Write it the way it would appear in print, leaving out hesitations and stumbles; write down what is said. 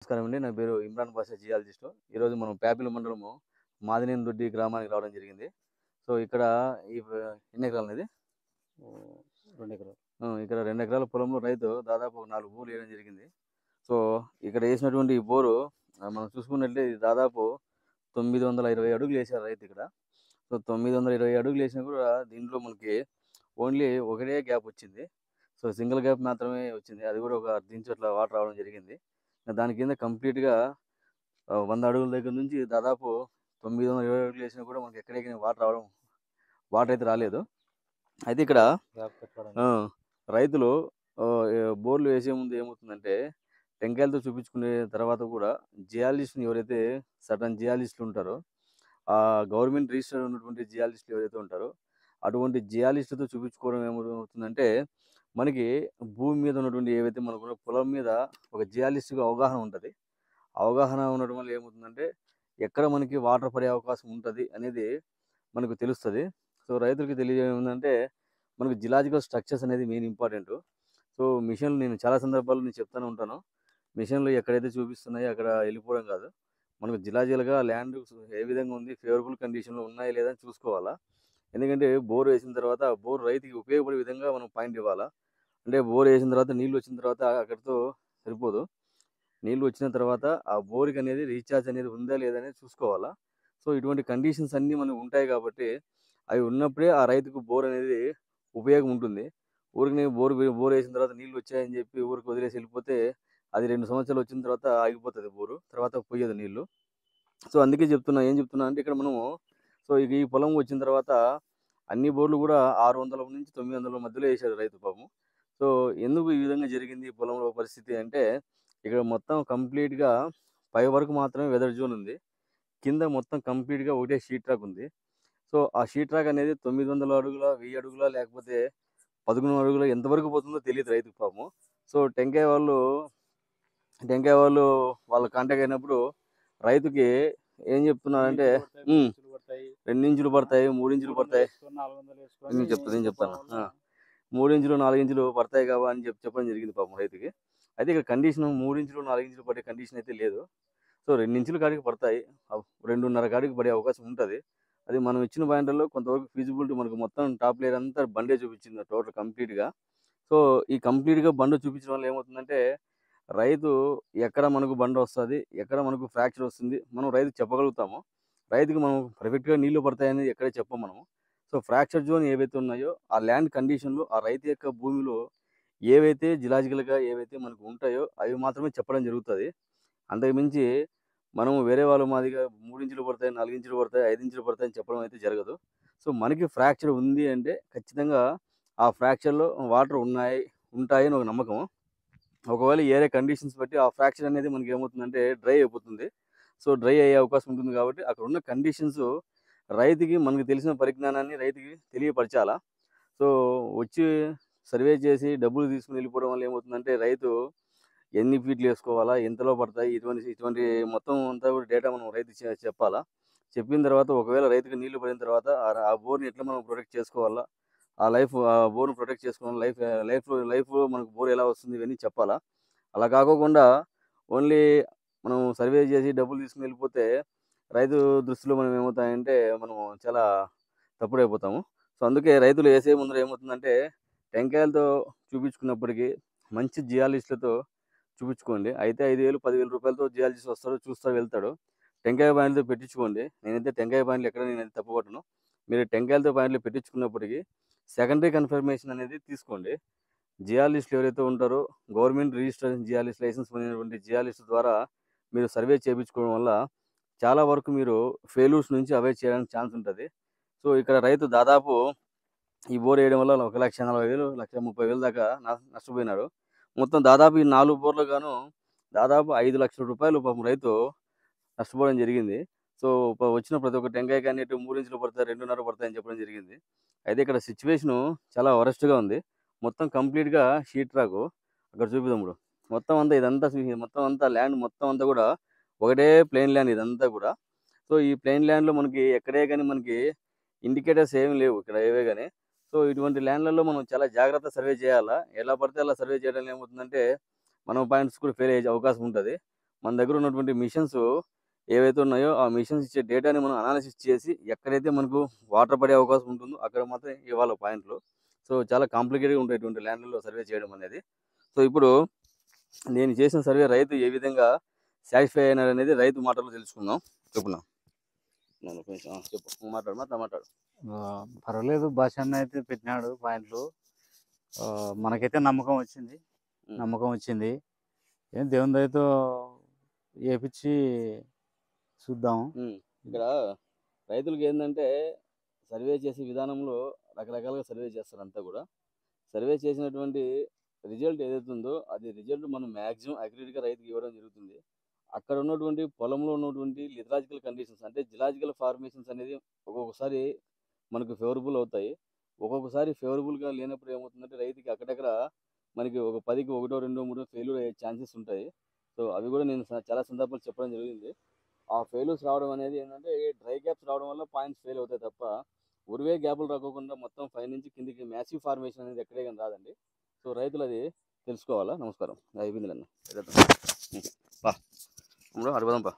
నమస్కారం అండి. నా పేరు ఇమ్రాన్ బాషా జియాలజిస్టు. ఈరోజు మనం ప్యాపిలి మండలము మాదినేనిదొడ్డి గ్రామానికి రావడం జరిగింది. సో, ఇక్కడ ఎన్ని ఎకరాలనిది? ఓహ్! 2 ఎకరాలు. ఇక్కడ 2 ఎకరాల పొలంలో రైతు దాదాపు ఒక 4 బోర్లు ఏయడం జరిగింది. సో, ఇక్కడ ఏసినటువంటి ఈ బోరు మనం చూసుకున్నట్లయితే ఇది దాదాపు 920 అడుగులు ఏశారు రైతిక్కడ. సో, 920 అడుగులు ఏసినా కూడా దీంట్లో మనకి ఓన్లీ ఒకటే గ్యాప్ వచ్చింది. సో, సింగిల్ గ్యాప్ మాత్రమే వచ్చింది. అది కూడా ఒక అర్ధ ఇంచు అట్లా వాటర్ రావడం జరిగింది. దాని కింద కంప్లీట్‌గా 100 అడుగుల దగ్గర నుంచి దాదాపు 920 అడుగులు ఏసినా కూడా మనకి ఎక్కడికి వాటర్ అయితే రాలేదు. అయితే ఇక్కడ గ్యాప్ ఆ! పెట్టడానికి. రైతులు బోర్లు వేసే ముందు ఏమవుతుందంటే, టెంకాయలతో చూపించుకునే తర్వాత కూడా జియాలజిస్ట్‌ని ఎవరైతే సర్టెన్ జియాలజిస్ట్‌లు ఉంటారో, గవర్నమెంట్ రిజిస్టర్డ్ ఉన్నటువంటి జియాలజిస్ట్‌లు ఎవరైతే ఉంటారో, అటువంటి జియాలజిస్ట్‌లతో చూపించుకోవడం ఏమవుతుందంటే, మనకి భూమి మీద ఉన్నటువంటి ఏవైతే మనకున్న పొలం మీద ఒక జియాలజిస్ట్‌కి అవగాహన ఉంటది. అవగాహన ఉండడం వల్ల ఏమవుతుందంటే, ఎక్కడ మనకి వాటర్ పడే అవకాశం ఉంటది అనేది మనకు తెలుస్తది. సో, రైతులకి తెలియజేయడం మనకు జియాలజికల్ స్ట్రక్చర్స్ అనేది మెయిన్ ఇంపార్టెంటు. సో, మిషన్‌లు నేను చాలా సందర్భాల్లో నేను చెప్తానే ఉంటాను. మిషన్‌లు ఎక్కడైతే చూపిస్తున్నాయో అక్కడ ఎళ్ళిపోవడం కాదు. మనకు జిలాజిల్‌గా ల్యాండ్ ఏ విధంగా ఉంది, ఫేవరబుల్ కండిషన్‌లో ఉన్నాయా లేదా అని చూసుకోవాలా. ఎందుకంటే బోర్ వేసిన తర్వాత బోర్ రైతుకి ఉపయోగపడే విధంగా మనం పాయింట్ ఇవ్వాలా. అంటే బోర్ వేసిన తర్వాత నీళ్లు వచ్చిన తర్వాత అక్కడితో సరిపోదు. నీళ్లు వచ్చిన తర్వాత ఆ బోర్‌కి అనేది రీచార్జ్ అనేది ఉందా లేదా అనేది చూసుకోవాలా. సో, ఇటువంటి కండిషన్స్ అన్నీ మనకు ఉంటాయి కాబట్టి, అవి ఉన్నప్పుడే ఆ రైతుకు బోర్ అనేది ఉపయోగం ఉంటుంది. ఊరికనే బోరేసిన తర్వాత నీళ్లు వచ్చాయని చెప్పి ఊరికి వదిలేసి వెళ్ళిపోతే, అది 2 సంవత్సరాలు వచ్చిన తర్వాత ఆగిపోతది బోరు. తర్వాత పొయ్యదు నీళ్లు. సో, అందుకే చెప్తున్నా. ఏం చెప్తున్నా అంటే ఇక్కడ మనము ఇక ఈ పొలం వచ్చిన తర్వాత అన్ని బోర్లు కూడా 600-900 మధ్యలో ఏశాడు రైతు పాపం. సో, ఎందుకు ఈ విధంగా జరిగింది ఈ పొలంలో పరిస్థితి అంటే, ఇక్కడ మొత్తం కంప్లీట్‌గా పై వరకు మాత్రమే వెదర్ జోన్ ఉంది. కింద మొత్తం కంప్లీట్‌గా ఒకటే షీట్ రాక్ ఉంది. సో, ఆ షీట్ రాక్ అనేది 900 అడుగుల, 1000 అడుగుల లేకపోతే 11 అడుగుల ఎంతవరకు పోతుందో తెలీదు రైతుకి పాపం. సో, టెంకాయ వాళ్ళు వాళ్ళ కాంటాక్ట్ అయినప్పుడు రైతుకి ఏం 2 చెప్తున్నారంటే ఇంచులు పడతాయి, 3 హ్మ్. ఇంచులు పడతాయి. 2 ఇంచులు పడతాయి, 3 ఇంచులు 300 పడతాయి. ఏసుకొని, 400 ఏసుకొని నేను చెప్తాను. వెళ్ళిపోవడం వల్ల 3 ఇంచులు, 4 ఇంచులు పడతాయి కావా అని చెప్పడం జరిగింది పాపం రైతుకి. అయితే ఇక్కడ కండిషన్ 3 ఇంచులు, 4 ఇంచులు పడే కండిషన్ అయితే లేదు. సో, 2 ఇంచుల కాడికి పడతాయి. 2:30 కాడికి పడే అవకాశం ఉంటది. అది మనం ఇచ్చిన పాయింట్‌లలో కొంతవరకు ఫీజిబిలిటీ మనకు మొత్తం టాప్ లేయర్ అంతా బండే చూపించింది టోటల్ కంప్లీట్‌గా. సో, ఈ కంప్లీట్‌గా బండ చూపించడం వల్ల ఏమవుతుందంటే, రైతు ఎక్కడ మనకు బండొస్తది, ఎక్కడ మనకు ఫ్రాక్చర్ వస్తుంది, మనం రైతుకి చెప్పగలుగుతాము. రైతుకి మనం పర్ఫెక్ట్‌గా నీళ్లు పడతాయని ఎక్కడ చెప్పము మనము. సో, ఫ్రాక్చర్ జోన్ ఏవైతే ఉన్నాయో, ఆ ల్యాండ్ కండిషన్‌లో ఆ రైతు యొక్క భూమిలో ఏవైతే జిలాజికల్‌గా ఏవైతే మనకు ఉంటాయో, అవి మాత్రమే చెప్పడం జరుగుతది. అంతకు మించి మనం వేరే వాళ్ళ మాదిరిగా 3 ఇంచులు పడతాయి, 4 ఇంచులు పడతాయి, 5 ఇంచులు పడతాయని చెప్పడం అయితే జరగదు. సో, మనకి ఫ్రాక్చర్ ఉంది అంటే ఖచ్చితంగా ఆ ఫ్రాక్చర్‌లో వాటర్ ఉంటాయని ఒక నమ్మకం. ఒకవేళ ఏరే కండిషన్స్ బట్టి ఆ ఫ్రాక్చర్ అనేది మనకేమవుతుందంటే డ్రై అయిపోతుంది. సో, డ్రై అయ్యే అవకాశం ఉంటుంది కాబట్టి అక్కడున్న కండిషన్స్ రైతుకి మనకు తెలిసిన పరిజ్ఞానాన్ని రైతుకి తెలియపరచాలా. సో, వచ్చి సర్వే చేసి డబ్బులు తీసుకొని వెళ్ళిపోవడం వల్ల ఏమవుతుందంటే రైతు ఎన్ని ఫీట్లు ఏసుకోవాలా? ఎంతలో పడతాయి? ఇటువంటి ఇటువంటి మొత్తం అంతా కూడా డేటా మనం రైతుకి చెప్పాలా. చెప్పిన తర్వాత ఒకవేళ రైతుకి నీళ్లు పడిన తర్వాత ఆ బోర్‌ని ఎట్లా మనం ప్రొటెక్ట్ చేసుకోవాలా? ఆ బోర్‌ని ప్రొటెక్ట్ చేసుకోవడం లైఫ్‌లో మనకు బోర్ ఎలా వస్తుంది? ఇవన్నీ చెప్పాలా. అలా కాకోకుండా ఓన్లీ మనం సర్వే చేసి డబ్బులు తీసుకొని వెళ్ళిపోతే రైతు దృష్టిలో మనం ఏమవుతామంటే మనం చాలా తప్పుడైపోతాము. సో, అందుకే రైతులు ఏసే ముందర ఏమవుతుందంటే టెంకాయలతో చూపించుకున్నప్పటికీ మంచి జియాలజిస్ట్‌లతో చూపించుకోండి. అయితే 5,000, 10,000 రూపాయలతో జియాలజిస్ట్ వస్తాడు, చూస్తాడు, వెళ్తాడు. టెంకాయ పాయింట్‌లతో పెట్టించుకోండి. నేనైతే టెంకాయ పాయింట్లు ఎక్కడ నేనైతే తప్పుపట్టను. మీరు టెంకాయలతో పాయింట్లు పెట్టించుకున్నప్పటికీ సెకండరీ కన్ఫర్మేషన్ అనేది తీసుకోండి. జియాలజిస్ట్‌లు ఎవరైతే ఉంటారో గవర్నమెంట్ రిజిస్ట్రేషన్ జియాలజిస్ట్ లైసెన్స్ పొందినటువంటి జియాలజిస్ట్ ద్వారా మీరు సర్వే చేపించుకోవడం వల్ల చాలా వరకు మీరు ఫెయిల్యూర్స్ నుంచి అవాయిడ్ చేయడానికి ఛాన్స్ ఉంటది. సో, ఇక్కడ రైతు దాదాపు ఈ బోర్ ఏయడం వల్ల 1,40,000, 1,30,000 దాకా నష్టపోయినాడు. మొత్తం దాదాపు ఈ 4 బోర్లకు గాను దాదాపు రూ. 5,00,000 పాపం రైతు నష్టపోవడం జరిగింది. సో, వచ్చిన ప్రతి ఒక్క టెంకాయ కానీ 3 ఇంచులు పడతాయి, 2:30 పడతాయని చెప్పడం జరిగింది. అయితే ఇక్కడ సిట్యుయేషను చాలా వరస్ట్‌గా ఉంది. మొత్తం కంప్లీట్‌గా షీట్ రాకు. అక్కడ చూపి తమ్ముడు. మొత్తం అంతా ల్యాండ్ మొత్తం అంతా కూడా ఒకటే ప్లెయిన్ ల్యాండ్ ఇదంతా కూడా. సో, ఈ ప్లెయిన్ ల్యాండ్‌లో మనకి ఎక్కడే గాని మనకి ఇండికేటర్స్ ఏమి లేవు ఇక్కడ ఏవే గాని. సో, ఇటువంటి ల్యాండ్‌లలో మనం చాలా జాగ్రత్తగా సర్వే చేయాలా. ఎలా పడితే అలా సర్వే చేయడం వల్ల ఏమవుతుందంటే, మన పాయింట్స్ కూడా ఫెయిల్ అయ్యే అవకాశం ఉంటది. మన దగ్గర ఉన్నటువంటి మిషన్స్ ఏవైతే ఉన్నాయో ఆ మిషన్స్ ఇచ్చే డేటాని మనం అనాలిసిస్ చేసి ఎక్కడైతే మనకు వాటర్ పడే అవకాశం ఉంటుందో అక్కడ మాత్రం ఇవ్వాలి పాయింట్లు. సో చాలా కాంప్లికేటెడ్గా ఉంటాయి ఇటువంటి ల్యాండ్లలో సర్వే చేయడం అనేది. సో ఇప్పుడు నేను చేసిన సర్వే రైతు ఏ విధంగా సాటిస్ఫై అయినాడు అనేది రైతు మాటల్లో తెలుసుకుందాం. చెప్పున్నా చెప్పు, మాట్లాడు. పర్వాలేదు, భాష అన్న అయితే పెట్టినాడు పాయింట్లు. మనకైతే నమ్మకం వచ్చింది. ఏం దేవుని దయతో వేపించి చూద్దాం. ఇక్కడ రైతులకు ఏంటంటే సర్వే చేసే విధానంలో రకరకాలుగా సర్వే చేస్తారు. అంతా కూడా సర్వే చేసినటువంటి రిజల్ట్ ఏదైతే ఉందో అది రిజల్ట్ మనం మ్యాక్సిమం అక్యురేట్గా రైతుకి ఇవ్వడం జరుగుతుంది. అక్కడ ఉన్నటువంటి పొలంలో ఉన్నటువంటి లిథలాజికల్ కండిషన్స్ అంటే జిలాజికల్ ఫార్మేషన్స్ అనేది ఒక్కొక్కసారి మనకు ఫేవరబుల్ అవుతాయి. ఒక్కొక్కసారి ఫేవరబుల్గా లేనప్పుడు ఏమవుతుందంటే రైతుకి అక్కడక్కడ మనకి ఒక 10కి 1, 2, 3 ఫెయిల్యూర్ అయ్యే ఛాన్సెస్ ఉంటాయి. సో అవి కూడా నేను చాలా సందర్భాలు చెప్పడం జరిగింది. ఆ ఫెయిల్యూర్స్ రావడం అనేది ఏంటంటే డ్రై గ్యాప్స్ రావడం వల్ల పాయింట్స్ ఫెయిల్ అవుతాయి తప్ప ఉరివే గ్యాపులు రాకోకుండా మొత్తం పై నుంచి కిందికి మ్యాసివ్ ఫార్మేషన్ అనేది ఎక్కడే కానీ రాదండి. సో రైతులు అది తెలుసుకోవాలా. నమస్కారం, అయిపోయింది అన్న. అడిపోదాం పా.